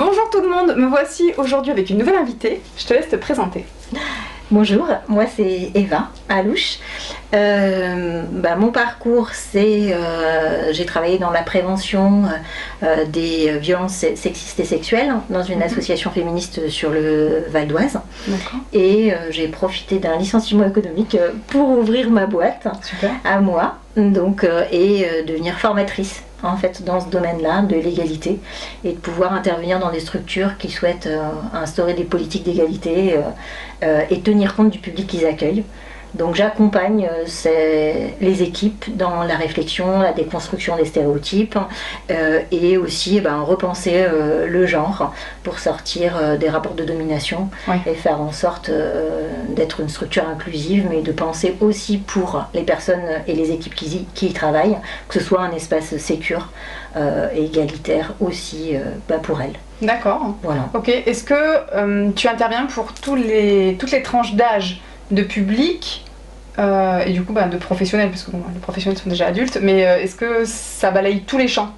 Bonjour tout le monde, me voici aujourd'hui avec une nouvelle invitée. Je te laisse te présenter. Bonjour, moi c'est Eva Alouche. Mon parcours c'est j'ai travaillé dans la prévention des violences sexistes et sexuelles dans une association féministe sur le Val d'Oise. Et j'ai profité d'un licenciement économique pour ouvrir ma boîte. Super. À moi et devenir formatrice en fait dans ce domaine-là de l'égalité et de pouvoir intervenir dans des structures qui souhaitent instaurer des politiques d'égalité et tenir compte du public qu'ils accueillent. Donc j'accompagne les équipes dans la réflexion, la déconstruction des stéréotypes et aussi repenser le genre pour sortir des rapports de domination et faire en sorte d'être une structure inclusive, mais de penser aussi pour les personnes et les équipes qui y travaillent, que ce soit un espace sécure et égalitaire aussi pour elles. D'accord. Voilà. Ok. Est-ce que tu interviens pour toutes les tranches d'âge de public et du coup de professionnels, parce que les professionnels sont déjà adultes, mais est-ce que ça balaye tous les champs?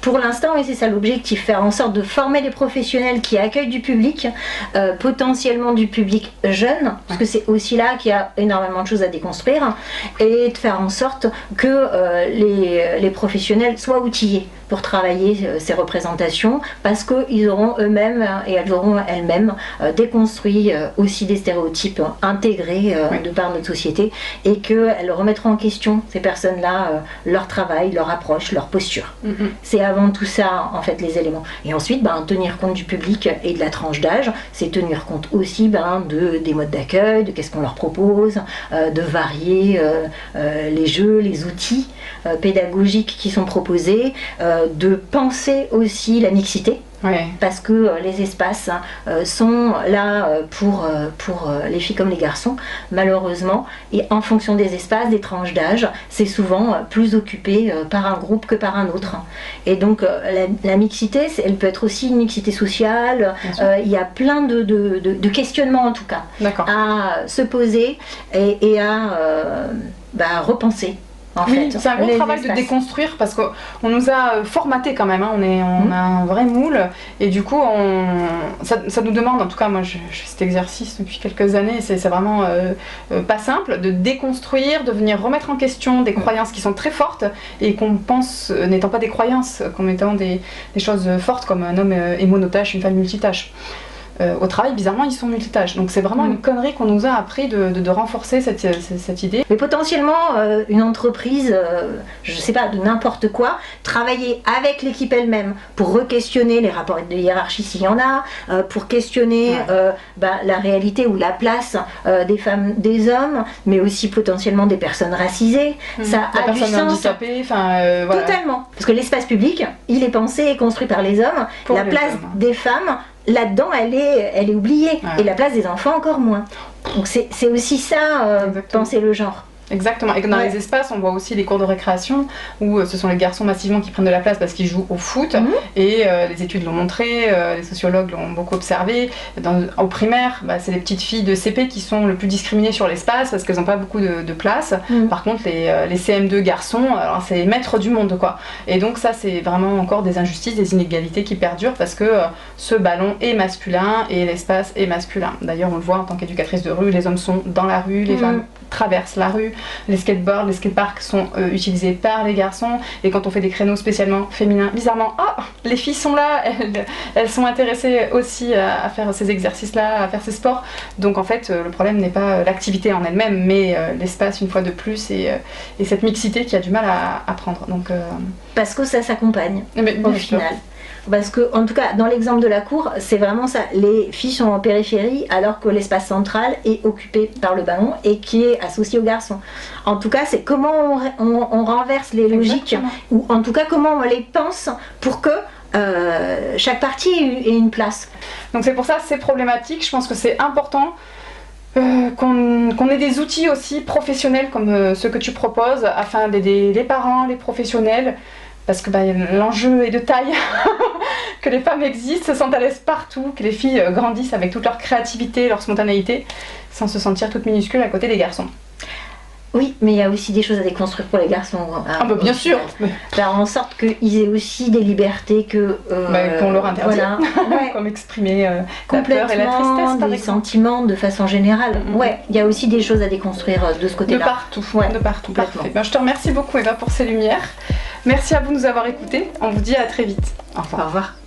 Pour l'instant, oui, c'est ça l'objectif, faire en sorte de former les professionnels qui accueillent du public, potentiellement du public jeune, parce que c'est aussi là qu'il y a énormément de choses à déconstruire, et de faire en sorte que les professionnels soient outillés pour travailler ces représentations, parce qu'ils auront eux-mêmes et elles auront elles-mêmes déconstruit aussi des stéréotypes intégrés de par notre société, et qu'elles remettront en question, ces personnes-là, leur travail, leur approche, leur posture. C'est avant tout ça en fait les éléments. Et ensuite tenir compte du public et de la tranche d'âge, c'est tenir compte aussi des modes d'accueil, de qu'est-ce qu'on leur propose, de varier les jeux, les outils pédagogiques qui sont proposés, de penser aussi la mixité. Parce que les espaces sont là pour les filles comme les garçons, malheureusement, et en fonction des espaces, des tranches d'âge, c'est souvent plus occupé par un groupe que par un autre. Et donc la mixité, elle peut être aussi une mixité sociale, il y a plein de questionnements en tout cas, à se poser et à repenser. C'est un gros travail de déconstruire parce qu'on nous a formaté quand même, on a un vrai moule et du coup ça nous demande, en tout cas moi je fais cet exercice depuis quelques années, c'est vraiment pas simple de déconstruire, de venir remettre en question des croyances qui sont très fortes et qu'on pense n'étant pas des croyances, comme étant des choses fortes comme un homme est monotâche, une femme multitâche. Au travail, bizarrement, ils sont multitâches. Donc c'est vraiment une connerie qu'on nous a appris de renforcer cette idée. Mais potentiellement, une entreprise, je sais pas, de n'importe quoi, travailler avec l'équipe elle-même pour re-questionner les rapports de hiérarchie s'il y en a, pour questionner la réalité ou la place des femmes, des hommes, mais aussi potentiellement des personnes racisées. Ça a du sens. Handicapées, voilà. Totalement. Parce que l'espace public, il est pensé et construit par les hommes. La place des femmes, là-dedans, elle est oubliée. Et la place des enfants, encore moins. Donc c'est aussi ça, penser le genre. Exactement, et dans les espaces on voit aussi les cours de récréation où ce sont les garçons massivement qui prennent de la place parce qu'ils jouent au foot et les études l'ont montré, les sociologues l'ont beaucoup observé. Au primaire, c'est les petites filles de CP qui sont le plus discriminées sur l'espace parce qu'elles n'ont pas beaucoup de place. Par contre les CM2 garçons, alors c'est maître du monde quoi. Et donc ça c'est vraiment encore des injustices, des inégalités qui perdurent parce que ce ballon est masculin et l'espace est masculin. D'ailleurs on le voit en tant qu'éducatrice de rue, les hommes sont dans la rue, les femmes traversent la rue, les skateboards, les skateparks sont utilisés par les garçons et quand on fait des créneaux spécialement féminins, bizarrement, les filles sont là, elles sont intéressées aussi à faire ces exercices-là, à faire ces sports. Donc en fait le problème n'est pas l'activité en elle-même mais l'espace une fois de plus et cette mixité qui a du mal à prendre. Donc, parce que ça s'accompagne au final. Parce que, en tout cas, dans l'exemple de la cour, c'est vraiment ça. Les filles sont en périphérie alors que l'espace central est occupé par le ballon et qui est associé aux garçons. En tout cas, c'est comment on renverse les logiques, ou en tout cas comment on les pense pour que chaque partie ait une place. Donc c'est pour ça, c'est problématique. Je pense que c'est important qu'on ait des outils aussi professionnels comme ceux que tu proposes afin d'aider les parents, les professionnels. Parce que l'enjeu est de taille, que les femmes existent, se sentent à l'aise partout, que les filles grandissent avec toute leur créativité, leur spontanéité, sans se sentir toutes minuscules à côté des garçons. Oui, mais il y a aussi des choses à déconstruire pour les garçons. Ah bah bien sûr. Faire en sorte qu'ils aient aussi des libertés qu'on leur interdit. Voilà. Ouais. Comme exprimer la peur et la tristesse, par des exemple. sentiments de façon générale. Ouais, il y a aussi des choses à déconstruire de ce côté-là. De partout, Ouais. de partout. Complètement. Parfait. Ben, je te remercie beaucoup Eva pour ces lumières. Merci à vous de nous avoir écoutés. On vous dit à très vite. Au revoir. Au revoir.